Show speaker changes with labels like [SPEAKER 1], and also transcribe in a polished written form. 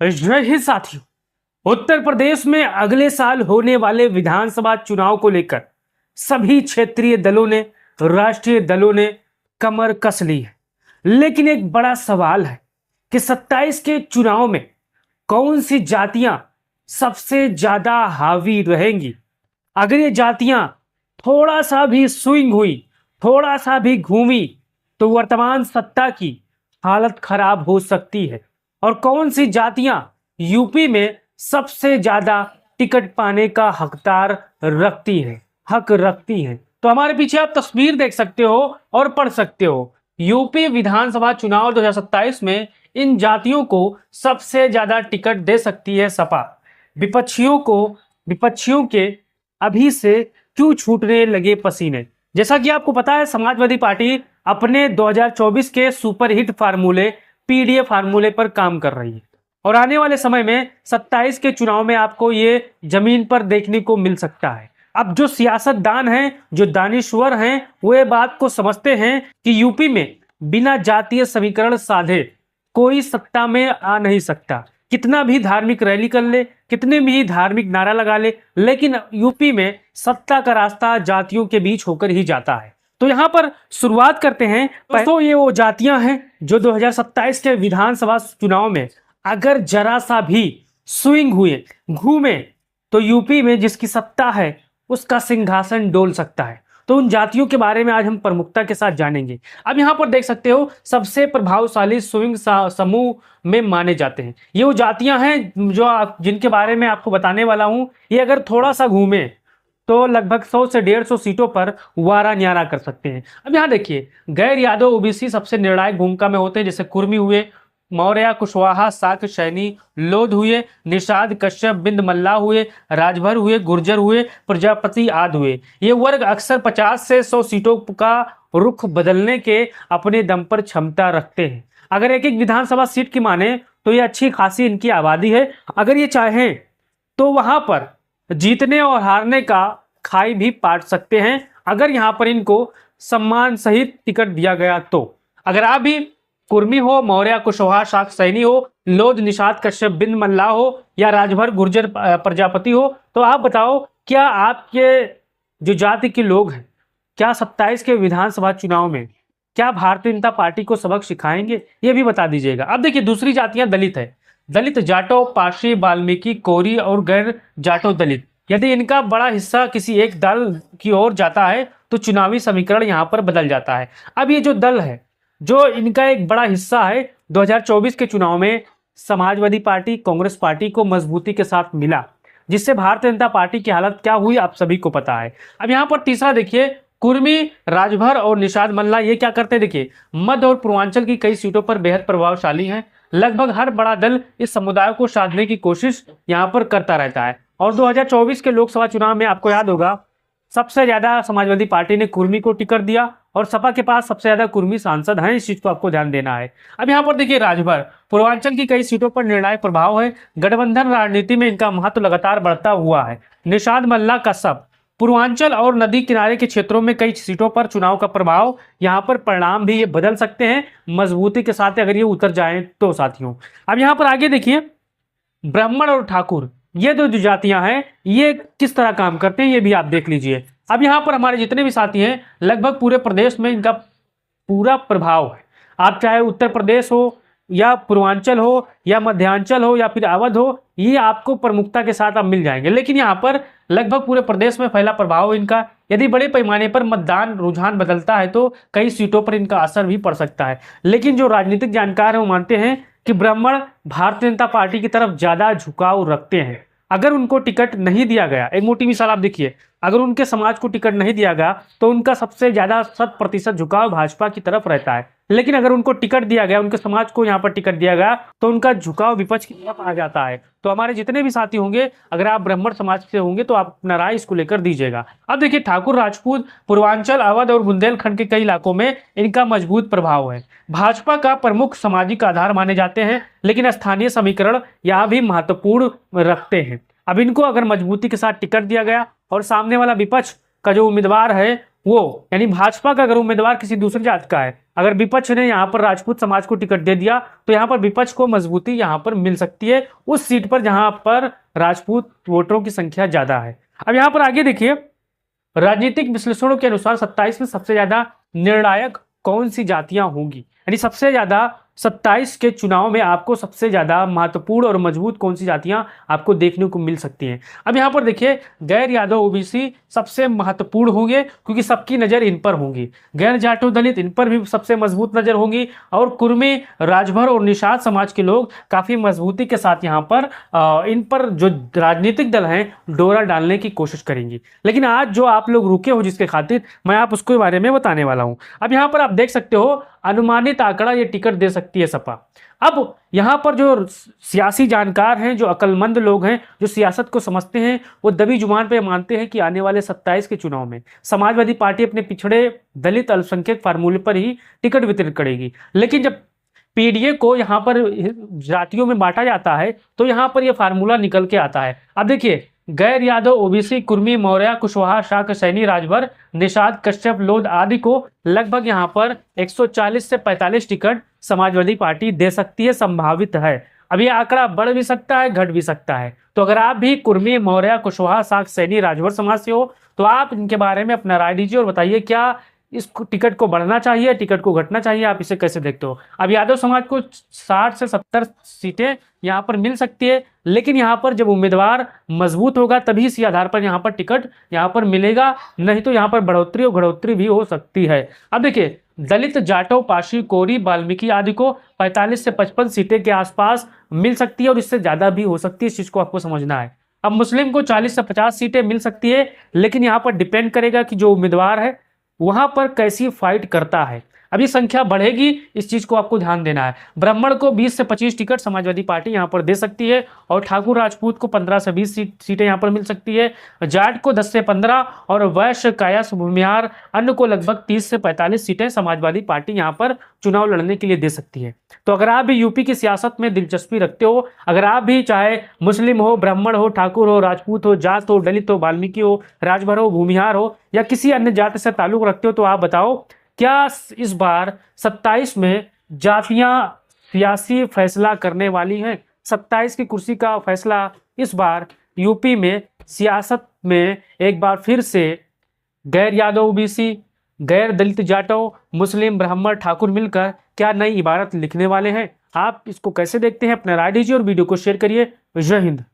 [SPEAKER 1] जय हिंद साथियों। उत्तर प्रदेश में अगले साल होने वाले विधानसभा चुनाव को लेकर सभी क्षेत्रीय दलों ने, राष्ट्रीय दलों ने कमर कस ली है। लेकिन एक बड़ा सवाल है कि 27 के चुनाव में कौन सी जातियां सबसे ज्यादा हावी रहेंगी। अगर ये जातियां थोड़ा सा भी स्विंग हुई, थोड़ा सा भी घूमी, तो वर्तमान सत्ता की हालत खराब हो सकती है। और कौन सी जातियां यूपी में सबसे ज्यादा टिकट पाने का हक रखती हैं। तो हमारे पीछे आप तस्वीर देख सकते हो और पढ़ सकते हो। यूपी विधानसभा चुनाव 2027 में इन जातियों को सबसे ज्यादा टिकट दे सकती है सपा। विपक्षियों के अभी से क्यों छूटने लगे पसीने। जैसा कि आपको पता है, समाजवादी पार्टी अपने 2024 के सुपरहिट फार्मूले पीडीए फार्मूले पर काम कर रही है और आने वाले समय में 27 के चुनाव में आपको ये जमीन पर देखने को मिल सकता है। अब जो सियासतदान हैं, जो दानिश्वर हैं, वो ये बात को समझते हैं कि यूपी में बिना जातीय समीकरण साधे कोई सत्ता में आ नहीं सकता। कितना भी धार्मिक रैली कर ले, कितने भी धार्मिक नारा लगा ले, लेकिन यूपी में सत्ता का रास्ता जातियों के बीच होकर ही जाता है। तो यहाँ पर शुरुआत करते हैं। तो ये वो जातियां हैं जो 2027 के विधानसभा चुनाव में अगर जरा सा भी स्विंग हुए, घूमे, तो यूपी में जिसकी सत्ता है उसका सिंहासन डोल सकता है। तो उन जातियों के बारे में आज हम प्रमुखता के साथ जानेंगे। अब यहाँ पर देख सकते हो, सबसे प्रभावशाली स्विंग समूह में माने जाते हैं ये वो जातियां हैं जो जिनके बारे में आपको बताने वाला हूं। ये अगर थोड़ा सा घूमे तो लगभग 100 से 150 सीटों पर वारा न्यारा कर सकते हैं। अब यहाँ देखिए, गैर यादव ओबीसी सबसे निर्णायक भूमिका में होते हैं, जैसे कुर्मी हुए, मौर्य, कुशवाहा, साक, सैनी, लोध हुए, निषाद, कश्यप, बिंद मल्ला हुए, राजभर हुए, गुर्जर हुए, प्रजापति आदि हुए। ये वर्ग अक्सर 50 से 100 सीटों का रुख बदलने के अपने दम पर क्षमता रखते हैं। अगर एक एक विधानसभा सीट की माने तो ये अच्छी खासी इनकी आबादी है। अगर ये चाहें तो वहां पर जीतने और हारने का खाई भी पाट सकते हैं, अगर यहां पर इनको सम्मान सहित टिकट दिया गया तो। अगर आप भी कुर्मी हो, मौर्य, कुशवाहा, शाक, सैनी हो, लोध, निषाद, कश्यप, बिंद मल्ला हो या राजभर, गुर्जर, प्रजापति हो, तो आप बताओ, क्या आपके जो जाति के लोग हैं क्या 27 के विधानसभा चुनाव में क्या भारतीय जनता पार्टी को सबक सिखाएंगे, ये भी बता दीजिएगा। अब देखिए, दूसरी जातियां दलित है। दलित, जाटो, पारसी, वाल्मीकि, कोरी और गैर जाटो दलित। यदि इनका बड़ा हिस्सा किसी एक दल की ओर जाता है तो चुनावी समीकरण यहां पर बदल जाता है। अब ये जो दल है, जो इनका एक बड़ा हिस्सा है, 2024 के चुनाव में समाजवादी पार्टी, कांग्रेस पार्टी को मजबूती के साथ मिला, जिससे भारतीय जनता पार्टी की हालत क्या हुई आप सभी को पता है। अब यहाँ पर तीसरा देखिए, कुर्मी, राजभर और निषाद मल्ला ये क्या करते हैं, देखिए, मध्य और पूर्वांचल की कई सीटों पर बेहद प्रभावशाली हैं। लगभग हर बड़ा दल इस समुदाय को साधने की कोशिश यहाँ पर करता रहता है। और 2024 के लोकसभा चुनाव में आपको याद होगा, सबसे ज्यादा समाजवादी पार्टी ने कुर्मी को टिकट दिया और सपा के पास सबसे ज्यादा कुर्मी सांसद हैं। इस चीज को आपको ध्यान देना है। अब यहाँ पर देखिए, राजभर, पूर्वांचल की कई सीटों पर निर्णायक प्रभाव है। गठबंधन राजनीति में इनका महत्व लगातार बढ़ता हुआ है। निषाद मल्ला का सब पूर्वांचल और नदी किनारे के क्षेत्रों में कई सीटों पर चुनाव का प्रभाव, यहाँ पर परिणाम भी ये बदल सकते हैं मजबूती के साथ अगर ये उतर जाएं तो साथियों। अब यहाँ पर आगे देखिए, ब्राह्मण और ठाकुर, ये दो जो जातियां हैं ये किस तरह काम करते हैं ये भी आप देख लीजिए। अब यहाँ पर हमारे जितने भी साथी हैं, लगभग पूरे प्रदेश में इनका पूरा प्रभाव है। आप चाहे उत्तर प्रदेश हो या पूर्वांचल हो या मध्यांचल हो या फिर अवध हो, ये आपको प्रमुखता के साथ आप मिल जाएंगे। लेकिन यहाँ पर लगभग पूरे प्रदेश में फैला प्रभाव इनका। यदि बड़े पैमाने पर मतदान रुझान बदलता है तो कई सीटों पर इनका असर भी पड़ सकता है। लेकिन जो राजनीतिक जानकार हैं वो मानते हैं कि ब्राह्मण भारतीय जनता पार्टी की तरफ ज्यादा झुकाव रखते हैं। अगर उनको टिकट नहीं दिया गया, एक मोटी मिसाल आप देखिए, अगर उनके समाज को टिकट नहीं दिया गया तो उनका सबसे ज्यादा 100% झुकाव भाजपा की तरफ रहता है। लेकिन अगर उनको टिकट दिया गया, उनके समाज को यहाँ पर टिकट दिया गया, तो उनका झुकाव विपक्ष की तरफ आ जाता है। तो हमारे जितने भी साथी होंगे, अगर आप ब्राह्मण समाज से होंगे तो आप अपना राय इसको लेकर दीजिएगा। अब देखिए, ठाकुर, राजपूत, पूर्वांचल, अवध और बुंदेलखंड के कई इलाकों में इनका मजबूत प्रभाव है। भाजपा का प्रमुख सामाजिक आधार माने जाते हैं, लेकिन स्थानीय समीकरण यहाँ भी महत्वपूर्ण रखते हैं। अब इनको अगर मजबूती के साथ टिकट दिया गया और सामने वाला विपक्ष का जो उम्मीदवार है वो यानी भाजपा का अगर उम्मीदवार किसी दूसरी जात का है, अगर विपक्ष ने यहाँ पर राजपूत समाज को टिकट दे दिया तो यहाँ पर विपक्ष को मजबूती यहाँ पर मिल सकती है उस सीट पर जहां पर राजपूत वोटरों की संख्या ज्यादा है। अब यहाँ पर आगे देखिए, राजनीतिक विश्लेषणों के अनुसार 27 में सबसे ज्यादा निर्णायक कौन सी जातियां होंगी, यानी सबसे ज्यादा 27 के चुनाव में आपको सबसे ज्यादा महत्वपूर्ण और मजबूत कौन सी जातियां आपको देखने को मिल सकती हैं। अब यहां पर देखिए, गैर यादव ओबीसी सबसे महत्वपूर्ण होंगे क्योंकि सबकी नजर इन पर होंगी, गैर जाटो दलित इन पर भी सबसे मजबूत नजर होंगी, और कुर्मी, राजभर और निषाद समाज के लोग काफी मजबूती के साथ यहाँ पर इन पर जो राजनीतिक दल हैं डोरा डालने की कोशिश करेंगी। लेकिन आज जो आप लोग रुके हो जिसके खातिर, मैं आप उसके बारे में बताने वाला हूं। अब यहाँ पर आप देख सकते हो अनुमानित आंकड़ा ये टिकट दे सकती है सपा। अब यहां पर जो सियासी जानकार हैं, जो अक्लमंद लोग हैं, जो सियासत को समझते हैं, वो दबी जुबान पे मानते हैं कि आने वाले 27 के चुनाव में समाजवादी पार्टी अपने पिछड़े दलित अल्पसंख्यक फार्मूले पर ही टिकट वितरित करेगी। लेकिन जब पीडीए को यहाँ पर जातियों में बांटा जाता है तो यहाँ पर यह फार्मूला निकल के आता है। अब देखिए, गैर यादव ओबीसी, कुर्मी, मौर्य, कुशवाहा, शाक, सैनी, राजभर, निषाद, कश्यप, लोध आदि को लगभग यहाँ पर 140 से 45 टिकट समाजवादी पार्टी दे सकती है, संभावित है। अब ये आंकड़ा बढ़ भी सकता है, घट भी सकता है। तो अगर आप भी कुर्मी, मौर्य, कुशवाहा, शाक, सैनी, राजभर समाज से हो तो आप इनके बारे में अपना राय दीजिए और बताइए क्या इस टिकट को बढ़ना चाहिए, टिकट को घटना चाहिए, आप इसे कैसे देखते हो। अब यादव समाज को 60 से 70 सीटें यहाँ पर मिल सकती है, लेकिन यहाँ पर जब उम्मीदवार मजबूत होगा तभी इसी आधार पर यहाँ पर टिकट यहाँ पर मिलेगा, नहीं तो यहाँ पर बढ़ोतरी और घटोतरी भी हो सकती है। अब देखिए, दलित, जाटव, पाशी, कोरी, वाल्मीकि आदि को 45 से 55 सीटें के आसपास मिल सकती है और इससे ज्यादा भी हो सकती है, इस चीज को आपको समझना है। अब मुस्लिम को 40 से 50 सीटें मिल सकती है, लेकिन यहाँ पर डिपेंड करेगा कि जो उम्मीदवार है वहां पर कैसी फाइट करता है। अभी संख्या बढ़ेगी, इस चीज को आपको ध्यान देना है। ब्राह्मण को 20 से 25 टिकट समाजवादी पार्टी यहां पर दे सकती है और ठाकुर राजपूत को 15 से 20 सीटें यहां पर मिल सकती है। जाट को 10 से 15 और वैश्य, कायस्थ, भूमिहार, अन्य को लगभग 30 से 45 सीटें समाजवादी पार्टी यहां पर चुनाव लड़ने के लिए दे सकती है। तो अगर आप भी यूपी की सियासत में दिलचस्पी रखते हो, अगर आप भी चाहे मुस्लिम हो, ब्राह्मण हो, ठाकुर हो, राजपूत हो, जाट हो, दलित हो, वाल्मीकि हो, राजभर हो, भूमिहार हो या किसी अन्य जाति से ताल्लुक रखते हो, तो आप बताओ क्या इस बार 27 में जातियां सियासी फैसला करने वाली हैं। 27 की कुर्सी का फैसला इस बार यूपी में सियासत में एक बार फिर से गैर यादव ओबीसी, गैर दलित जाटव, मुस्लिम, ब्राह्मण, ठाकुर मिलकर क्या नई इबारत लिखने वाले हैं। आप इसको कैसे देखते हैं, अपना राय दीजिए और वीडियो को शेयर करिए। जय हिंद।